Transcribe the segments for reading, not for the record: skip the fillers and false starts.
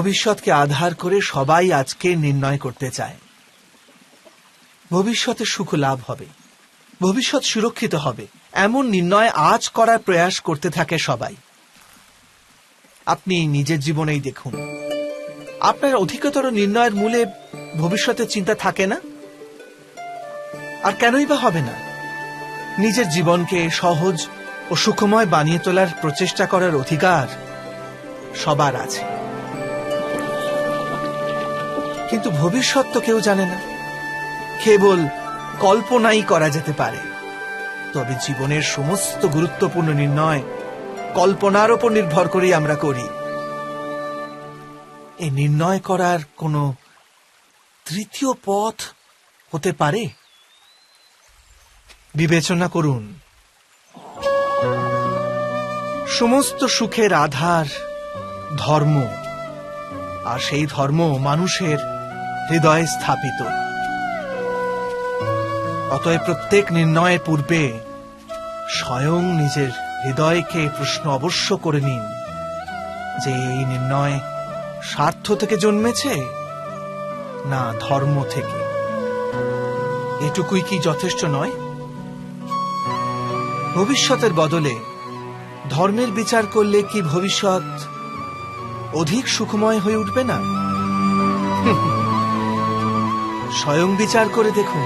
ভবিষ্যৎকে আধার করে সবাই আজকে নির্ণয় করতে চায়। ভবিষ্যতে সুখ লাভ হবে, ভবিষ্যৎ সুরক্ষিত হবে, এমন নির্ণয় আজ করার প্রয়াস করতে থাকে সবাই। আপনি নিজের জীবনেই দেখুন, আপনার অধিকতর নির্ণয়ের মূলে ভবিষ্যতের চিন্তা থাকে না। আর কেনই বা হবে না? নিজের জীবনকে সহজ ও সুখময় বানিয়ে তোলার প্রচেষ্টা করার অধিকার সবার আছে। কিন্তু ভবিষ্যৎ তো কেউ জানে না, কেবল কল্পনাই করা যেতে পারে। তবে জীবনের সমস্ত গুরুত্বপূর্ণ নির্ণয় কল্পনার উপর নির্ভর করেই আমরা করি। এই নির্ণয় করার কোনো তৃতীয় পথ হতে পারে? বিবেচনা করুন, সমস্ত সুখের আধার ধর্ম, আর সেই ধর্ম মানুষের হৃদয়ে স্থাপিত। অতএব প্রত্যেক নির্ণয়ের পূর্বে স্বয়ং নিজের হৃদয়কে প্রশ্ন অবশ্য করে নিন যে এই নির্ণয় স্বার্থ থেকে জন্মেছে না ধর্ম থেকে। এটুকুই কি যথেষ্ট নয়? ভবিষ্যতের বদলে ধর্মের বিচার করলে কি ভবিষ্যৎ অধিক সুখময় হয়ে উঠবে না? স্বয়ং বিচার করে দেখুন।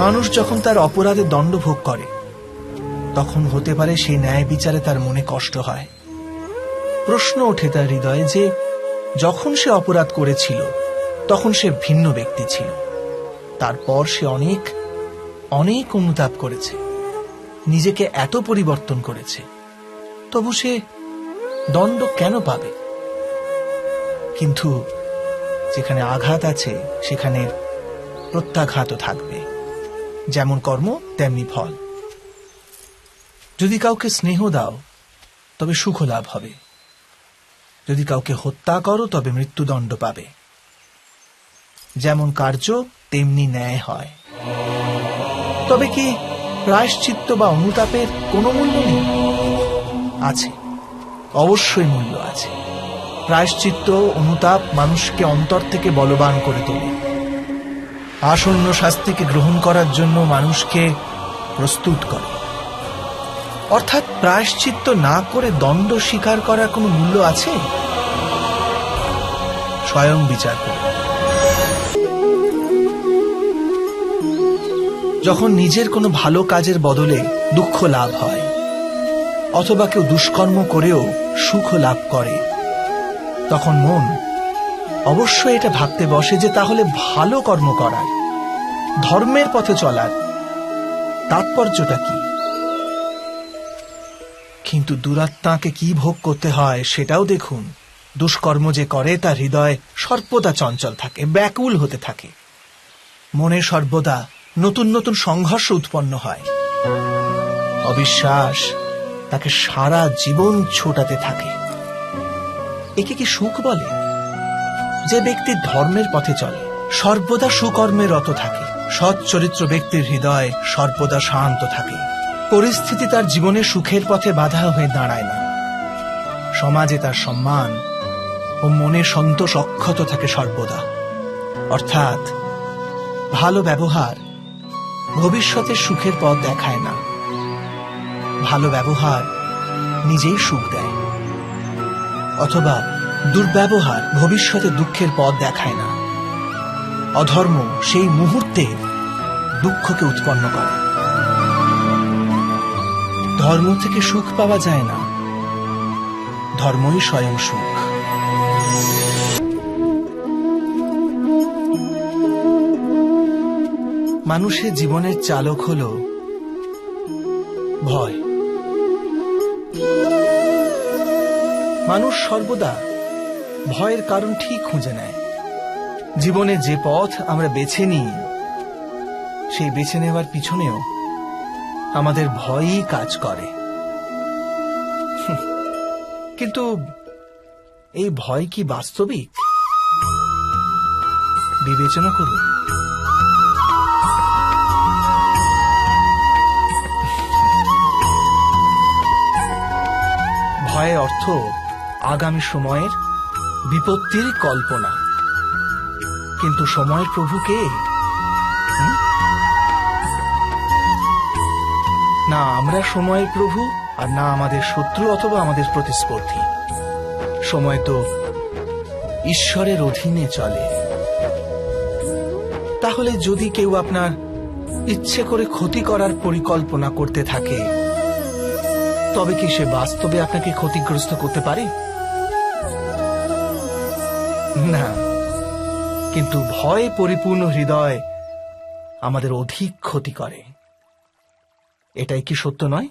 মানুষ যখন তার অপরাধে দণ্ড ভোগ করে, তখন হতে পারে সেই ন্যায় বিচারে তার মনে কষ্ট হয়। প্রশ্ন ওঠে তার হৃদয়ে যে যখন সে অপরাধ করেছিল তখন সে ভিন্ন ব্যক্তি ছিল, তারপর সে অনেক অনেক অনুতাপ করেছে, নিজেকে এত পরিবর্তন করেছে, তবু সে দণ্ড কেন পাবে? কিন্তু যেখানে আঘাত আছে সেখানে প্রত্যাঘাতও থাকবে। যেমন কর্ম তেমনি ফল। যদি কাউকে স্নেহ দাও তবে সুখ লাভ হবে, যদি কাউকে হত্যা করো তবে মৃত্যুদণ্ড পাবে। যেমন কার্য তেমনি ন্যায় হয়। তবে কি প্রায়শ্চিত্ত বা অনুতাপের কোনো মূল্য নেই? আছে, অবশ্যই মূল্য আছে। প্রায়শ্চিত্ত অনুতাপ মানুষকে অন্তর থেকে বলবান করে তোলে, আসন্ন শাস্তিকে গ্রহণ করার জন্য মানুষকে প্রস্তুত করে। অর্থাৎ প্রায়শ্চিত্ত না করে দণ্ড স্বীকার করার কোনো মূল্য আছে? স্বয়ং বিচার করুন। যখন নিজের কোনো ভালো কাজের বদলে দুঃখ লাভ হয়, অথবা কেউ দুষ্কর্ম করেও সুখ লাভ করে, তখন মন অবশ্যই এটা ভাবতে বসে যে তাহলে ভালো কর্ম করার, ধর্মের পথে চলার তাৎপর্যটা কি? কিন্তু দুরাত্মাকে কি ভোগ করতে হয় সেটাও দেখুন। দুষ্কর্ম যে করে তার হৃদয় সর্বদা চঞ্চল থাকে, ব্যাকুল হতে থাকে। মনে সর্বদা নতুন নতুন সংঘর্ষ উৎপন্ন হয়। অবিশ্বাস তাকে সারা জীবন ছোটাতে থাকে। একে কি সুখ বলে? যে ব্যক্তি ধর্মের পথে চলে, সর্বদা সুকর্মে রত থাকে, সৎ চরিত্র ব্যক্তির হৃদয় সর্বদা শান্ত থাকে। পরিস্থিতি তার জীবনে সুখের পথে বাধা হয়ে দাঁড়ায় না। সমাজে তার সম্মান ও মনে সন্তোষ অক্ষত থাকে সর্বদা। অর্থাৎ ভালো ব্যবহার ভবিষ্যতের সুখের পথ দেখায় না, ভালো ব্যবহার নিজেই সুখ দেয়। অথবা দুর্ব্যবহার ভবিষ্যতে দুঃখের পথ দেখায় না, অধর্ম সেই মুহূর্তে দুঃখকে উৎপন্ন করে। ধর্ম থেকে সুখ পাওয়া যায় না, ধর্মই স্বয়ং সুখ। মানুষের জীবনের চালক হল ভয়। মানুষ সর্বদা ভয়ের কারণ ঠিক খুঁজে নেয়। জীবনে যে পথ আমরা বেছে নিই, সেই বেছে নেওয়ার পিছনেও আমাদের ভয়ই কাজ করে। কিন্তু এই ভয় কি বাস্তবিক? বিবেচনা করুন। ভয়ের অর্থ আগামী সময়ের বিপত্তির কল্পনা। কিন্তু সময়ের প্রভু কে? না আমরা সময়ের প্রভু, আর না আমাদের শত্রু অথবা আমাদের প্রতিস্পর্ধী। সময় তো ঈশ্বরের অধীনে চলে। তাহলে যদি কেউ আপনার ইচ্ছে করে ক্ষতি করার পরিকল্পনা করতে থাকে, তবে কি সে বাস্তবে আপনাকে ক্ষতিগ্রস্ত করতে পারে? না, কিন্তু ভয়ে পরিপূর্ণ হৃদয় আমাদের অধিক ক্ষতি করে। এটাই কি সত্য নয়?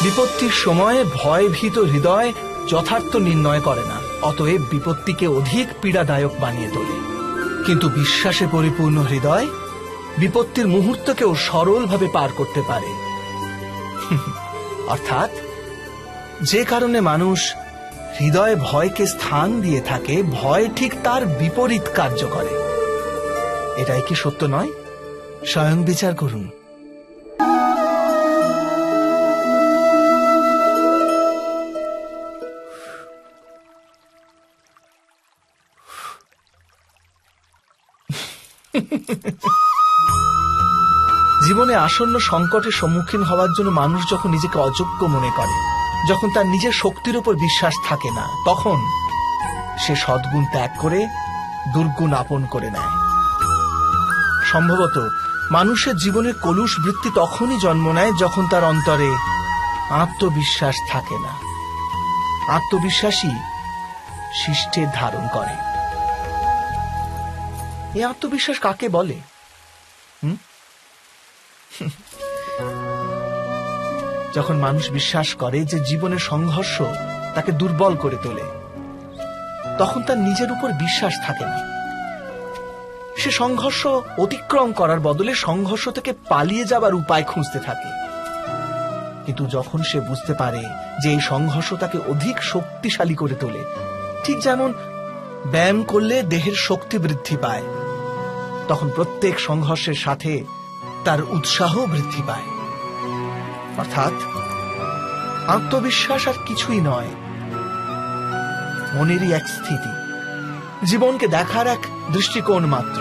বিপত্তির সময় ভয়ভীত হৃদয় যথার্থ নির্ণয় করে না, অতএব বিপত্তিকে অধিক পীড়াদায়ক বানিয়ে তোলে। কিন্তু বিশ্বাসে পরিপূর্ণ হৃদয় বিপত্তির মুহূর্তকেও সরলভাবে পার করতে পারে। অর্থাৎ যে কারণে মানুষ হৃদয়ে ভয়কে স্থান দিয়ে থাকে, ভয় ঠিক তার বিপরীত কার্য করে। এটাই কি সত্য নয়? স্বয়ং বিচার করুন। জীবনে আসন্ন সংকটের সম্মুখীন হওয়ার জন্য মানুষ যখন নিজেকে অযোগ্য মনে করে, যখন তার নিজের শক্তির উপর বিশ্বাস থাকে না, তখন সে সদ্গুণ ত্যাগ করে দুর্গুণ আপন করে নেয়। সম্ভবত মানুষের জীবনের কলুষ বৃত্তি তখনই জন্ম নেয় যখন তার অন্তরে আত্মবিশ্বাস থাকে না। আত্মবিশ্বাসী শিষ্টের ধারণ করে। এই আত্মবিশ্বাস কাকে বলে? যখন মানুষ বিশ্বাস করে যে জীবনের সংঘর্ষ তাকে দুর্বল করে তোলে, তখন তার নিজের উপর বিশ্বাস থাকে না। সে সংঘর্ষ অতিক্রম করার বদলে সংঘর্ষ থেকে পালিয়ে যাবার উপায় খুঁজতে থাকে। কিন্তু যখন সে বুঝতে পারে যে এই সংঘর্ষ তাকে অধিক শক্তিশালী করে তোলে, ঠিক যেমন ব্যায়াম করলে দেহের শক্তি বৃদ্ধি পায়, তখন প্রত্যেক সংঘর্ষের সাথে তার উৎসাহ বৃদ্ধি পায়। অর্থাৎ আত্মবিশ্বাস আর কিছুই নয়, মনেরই এক স্থিতি, জীবনকে দেখার এক দৃষ্টিকোণ মাত্র।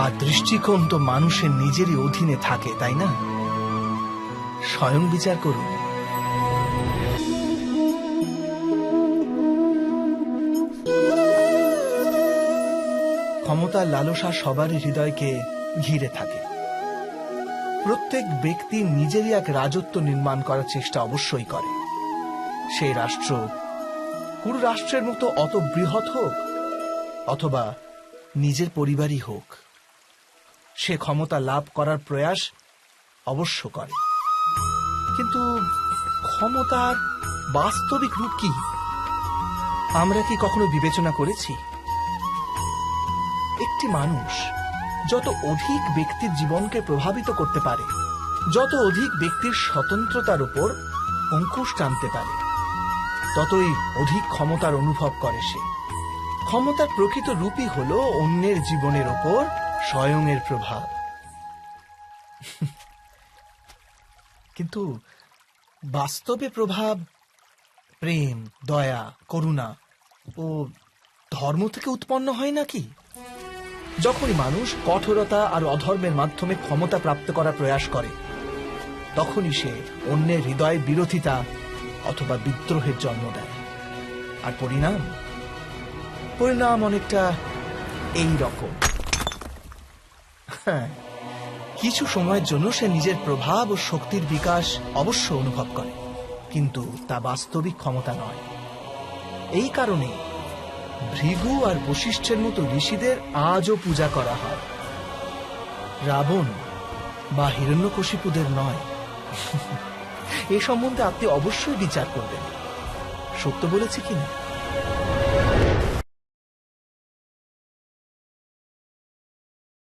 আর দৃষ্টিকোণ তো মানুষের নিজেরই অধীনে থাকে, তাই না? স্বয়ং বিচার করুন। ক্ষমতার লালসা সবারই হৃদয়কে ঘিরে থাকে। প্রত্যেক ব্যক্তি নিজেরই এক রাজত্ব নির্মাণ করার চেষ্টা অবশ্যই করে। সেই রাষ্ট্র পুরো রাষ্ট্রের মতো অত বৃহৎ হোক অথবা নিজের পরিবারই হোক, সে ক্ষমতা লাভ করার প্রয়াস অবশ্য করে। কিন্তু ক্ষমতার বাস্তবিক রূপ কি আমরা কি কখনো বিবেচনা করেছি? একটি মানুষ যত অধিক ব্যক্তির জীবনকে প্রভাবিত করতে পারে, যত অধিক ব্যক্তির স্বতন্ত্রতার উপর অঙ্কুশ টানতে পারে, ততই অধিক ক্ষমতার অনুভব করে সে। ক্ষমতার প্রকৃত রূপই হল অন্যের জীবনের ওপর স্বয়ংের প্রভাব। কিন্তু বাস্তবে প্রভাব প্রেম, দয়া, করুণা ও ধর্ম থেকে উৎপন্ন হয় নাকি? যখনই মানুষ কঠোরতা আর অধর্মের মাধ্যমে ক্ষমতা প্রাপ্ত করার প্রয়াস করে, তখনই সে অন্যের হৃদয়ে বিরোধিতা অথবা বিদ্রোহের জন্ম দেয়। আর পরিণাম অনেকটা এই রকম। কিছু সময়ের জন্য সে নিজের প্রভাব ও শক্তির বিকাশ অবশ্য অনুভব করে, কিন্তু তা বাস্তবিক ক্ষমতা নয়। এই কারণে ভৃগু আর বশিষ্ঠের মতো ঋষিদের আজও পূজা করা হয়, রাবণ বা হিরণ্যকশিপুদের নয়। এ সম্বন্ধে আপনি অবশ্যই বিচার করবেন, সত্য বলেছি কিনা।